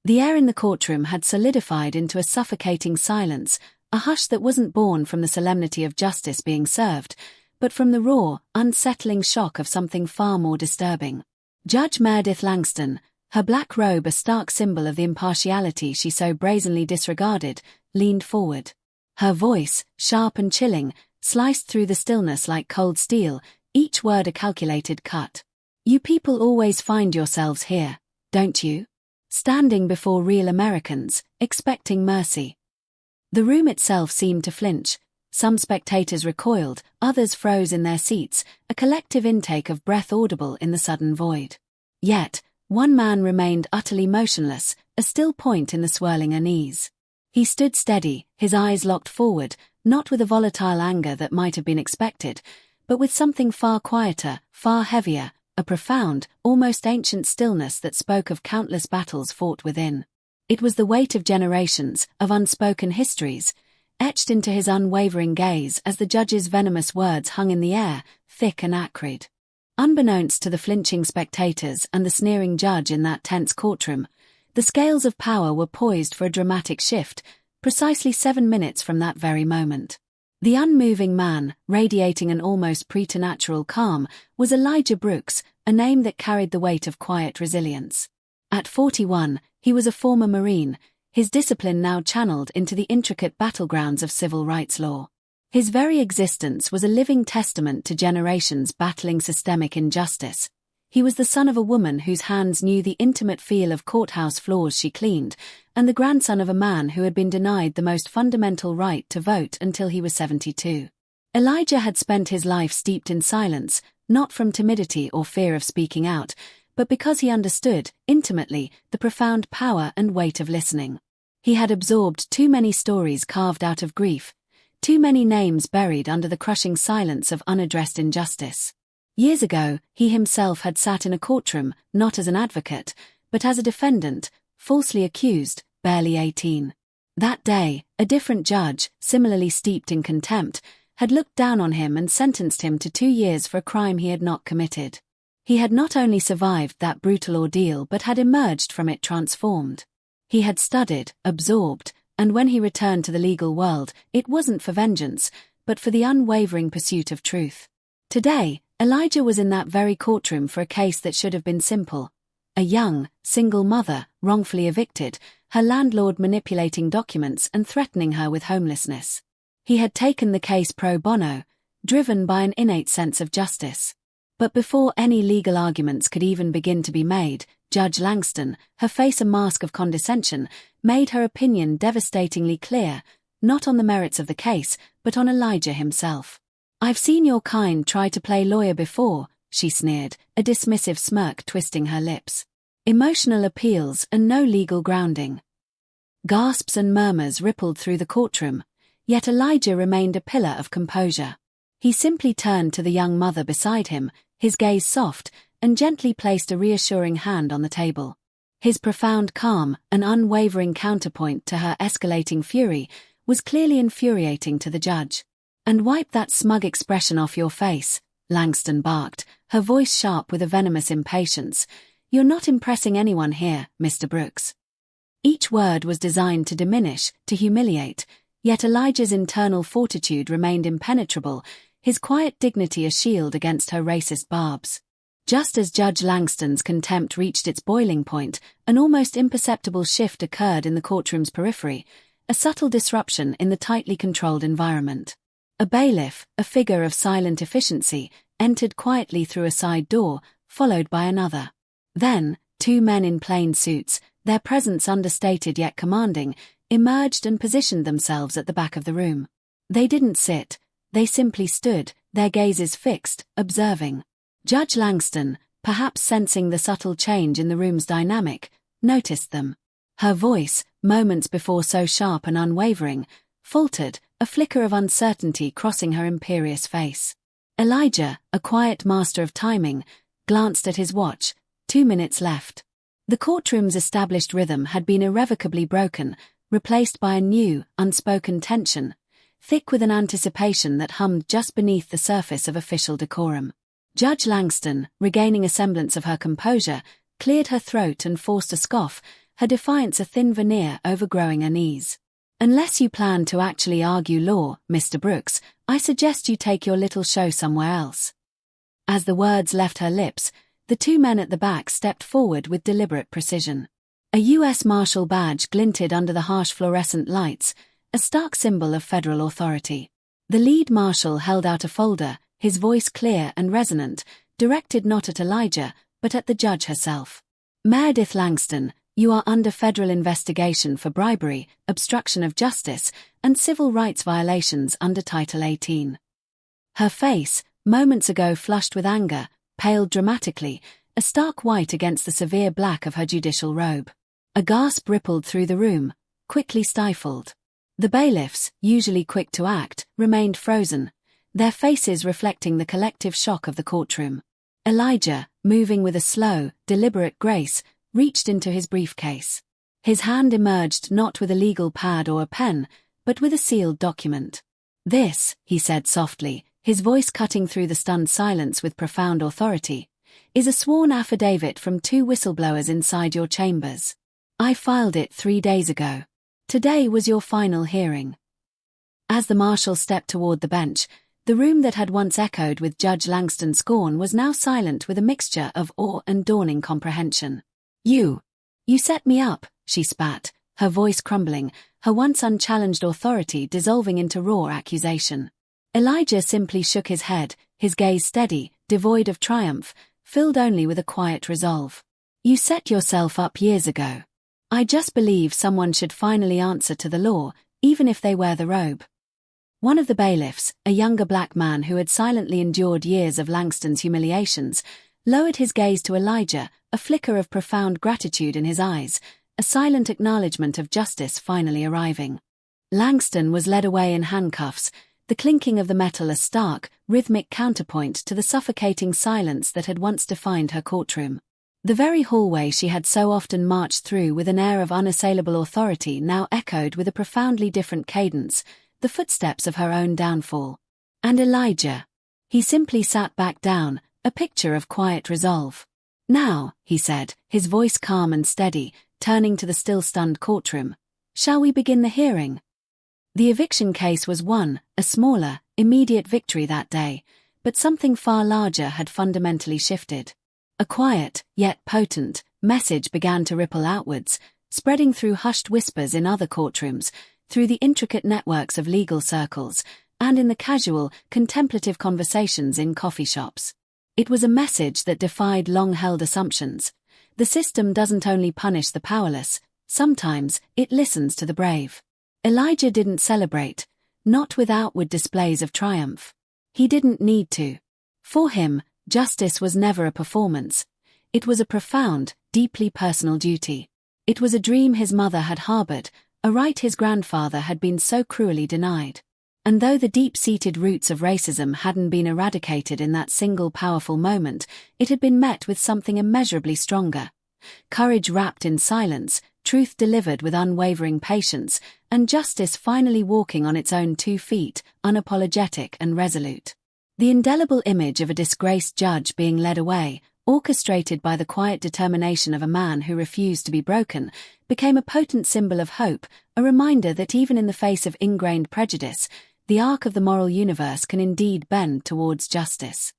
The air in the courtroom had solidified into a suffocating silence, a hush that wasn't born from the solemnity of justice being served, but from the raw, unsettling shock of something far more disturbing. Judge Meredith Langston, her black robe a stark symbol of the impartiality she so brazenly disregarded, leaned forward. Her voice, sharp and chilling, sliced through the stillness like cold steel, each word a calculated cut. "You people always find yourselves here, don't you? Standing before real Americans, expecting mercy." The room itself seemed to flinch. Some spectators recoiled, others froze in their seats, a collective intake of breath audible in the sudden void. Yet, one man remained utterly motionless, a still point in the swirling unease. He stood steady, his eyes locked forward, not with a volatile anger that might have been expected, but with something far quieter, far heavier, a profound, almost ancient stillness that spoke of countless battles fought within. It was the weight of generations, of unspoken histories, etched into his unwavering gaze as the judge's venomous words hung in the air, thick and acrid. Unbeknownst to the flinching spectators and the sneering judge in that tense courtroom, the scales of power were poised for a dramatic shift, precisely 7 minutes from that very moment. The unmoving man, radiating an almost preternatural calm, was Elijah Brooks, a name that carried the weight of quiet resilience. At 41, he was a former Marine, his discipline now channeled into the intricate battlegrounds of civil rights law. His very existence was a living testament to generations battling systemic injustice. He was the son of a woman whose hands knew the intimate feel of courthouse floors she cleaned, and the grandson of a man who had been denied the most fundamental right to vote until he was 72. Elijah had spent his life steeped in silence, not from timidity or fear of speaking out, but because he understood, intimately, the profound power and weight of listening. He had absorbed too many stories carved out of grief, too many names buried under the crushing silence of unaddressed injustice. Years ago, he himself had sat in a courtroom, not as an advocate, but as a defendant, falsely accused, barely 18. That day, a different judge, similarly steeped in contempt, had looked down on him and sentenced him to 2 years for a crime he had not committed. He had not only survived that brutal ordeal but had emerged from it transformed. He had studied, absorbed, and when he returned to the legal world, it wasn't for vengeance, but for the unwavering pursuit of truth. Today, Elijah was in that very courtroom for a case that should have been simple. A young, single mother, wrongfully evicted, her landlord manipulating documents and threatening her with homelessness. He had taken the case pro bono, driven by an innate sense of justice. But before any legal arguments could even begin to be made, Judge Langston, her face a mask of condescension, made her opinion devastatingly clear, not on the merits of the case, but on Elijah himself. "I've seen your kind try to play lawyer before," she sneered, a dismissive smirk twisting her lips. Emotional appeals and no legal grounding. Gasps and murmurs rippled through the courtroom, yet Elijah remained a pillar of composure. He simply turned to the young mother beside him, his gaze soft, and gently placed a reassuring hand on the table. His profound calm, an unwavering counterpoint to her escalating fury, was clearly infuriating to the judge. "And wipe that smug expression off your face," Langston barked, her voice sharp with a venomous impatience. "You're not impressing anyone here, Mr. Brooks." Each word was designed to diminish, to humiliate, yet Elijah's internal fortitude remained impenetrable, his quiet dignity a shield against her racist barbs. Just as Judge Langston's contempt reached its boiling point, an almost imperceptible shift occurred in the courtroom's periphery, a subtle disruption in the tightly controlled environment. A bailiff, a figure of silent efficiency, entered quietly through a side door, followed by another. Then, 2 men in plain suits, their presence understated yet commanding, emerged and positioned themselves at the back of the room. They didn't sit, they simply stood, their gazes fixed, observing. Judge Langston, perhaps sensing the subtle change in the room's dynamic, noticed them. Her voice, moments before so sharp and unwavering, faltered, a flicker of uncertainty crossing her imperious face. Elijah, a quiet master of timing, glanced at his watch, 2 minutes left. The courtroom's established rhythm had been irrevocably broken, replaced by a new, unspoken tension, thick with an anticipation that hummed just beneath the surface of official decorum. Judge Langston, regaining a semblance of her composure, cleared her throat and forced a scoff, her defiance a thin veneer overgrowing her knees. "Unless you plan to actually argue law, Mr. Brooks, I suggest you take your little show somewhere else." As the words left her lips, the two men at the back stepped forward with deliberate precision. A U.S. Marshal badge glinted under the harsh fluorescent lights, a stark symbol of federal authority. The lead marshal held out a folder, his voice clear and resonant, directed not at Elijah, but at the judge herself. "Meredith Langston, you are under federal investigation for bribery, obstruction of justice, and civil rights violations under Title 18. Her face, moments ago flushed with anger, paled dramatically, a stark white against the severe black of her judicial robe. A gasp rippled through the room, quickly stifled. The bailiffs, usually quick to act, remained frozen, their faces reflecting the collective shock of the courtroom. Elijah, moving with a slow, deliberate grace, reached into his briefcase. His hand emerged not with a legal pad or a pen, but with a sealed document. "This," he said softly, his voice cutting through the stunned silence with profound authority, "is a sworn affidavit from 2 whistleblowers inside your chambers. I filed it 3 days ago. Today was your final hearing." As the marshal stepped toward the bench, the room that had once echoed with Judge Langston's scorn was now silent with a mixture of awe and dawning comprehension. You set me up," she spat, her voice crumbling, her once unchallenged authority dissolving into raw accusation. Elijah simply shook his head, his gaze steady, devoid of triumph, filled only with a quiet resolve. "You set yourself up years ago. I just believe someone should finally answer to the law, even if they wear the robe." One of the bailiffs, a younger black man who had silently endured years of Langston's humiliations, lowered his gaze to Elijah, a flicker of profound gratitude in his eyes, a silent acknowledgement of justice finally arriving. Langston was led away in handcuffs, the clinking of the metal a stark, rhythmic counterpoint to the suffocating silence that had once defined her courtroom. The very hallway she had so often marched through with an air of unassailable authority now echoed with a profoundly different cadence, the footsteps of her own downfall. And Elijah. He simply sat back down, a picture of quiet resolve. "Now," he said, his voice calm and steady, turning to the still stunned courtroom, "shall we begin the hearing?" The eviction case was won, a smaller, immediate victory that day, but something far larger had fundamentally shifted. A quiet, yet potent, message began to ripple outwards, spreading through hushed whispers in other courtrooms, through the intricate networks of legal circles, and in the casual, contemplative conversations in coffee shops. It was a message that defied long-held assumptions. The system doesn't only punish the powerless, sometimes it listens to the brave. Elijah didn't celebrate, not with outward displays of triumph. He didn't need to. For him, justice was never a performance. It was a profound, deeply personal duty. It was a dream his mother had harbored, a right his grandfather had been so cruelly denied. And though the deep-seated roots of racism hadn't been eradicated in that single powerful moment, it had been met with something immeasurably stronger. Courage wrapped in silence, truth delivered with unwavering patience, and justice finally walking on its own 2 feet, unapologetic and resolute. The indelible image of a disgraced judge being led away, orchestrated by the quiet determination of a man who refused to be broken, became a potent symbol of hope, a reminder that even in the face of ingrained prejudice, the arc of the moral universe can indeed bend towards justice.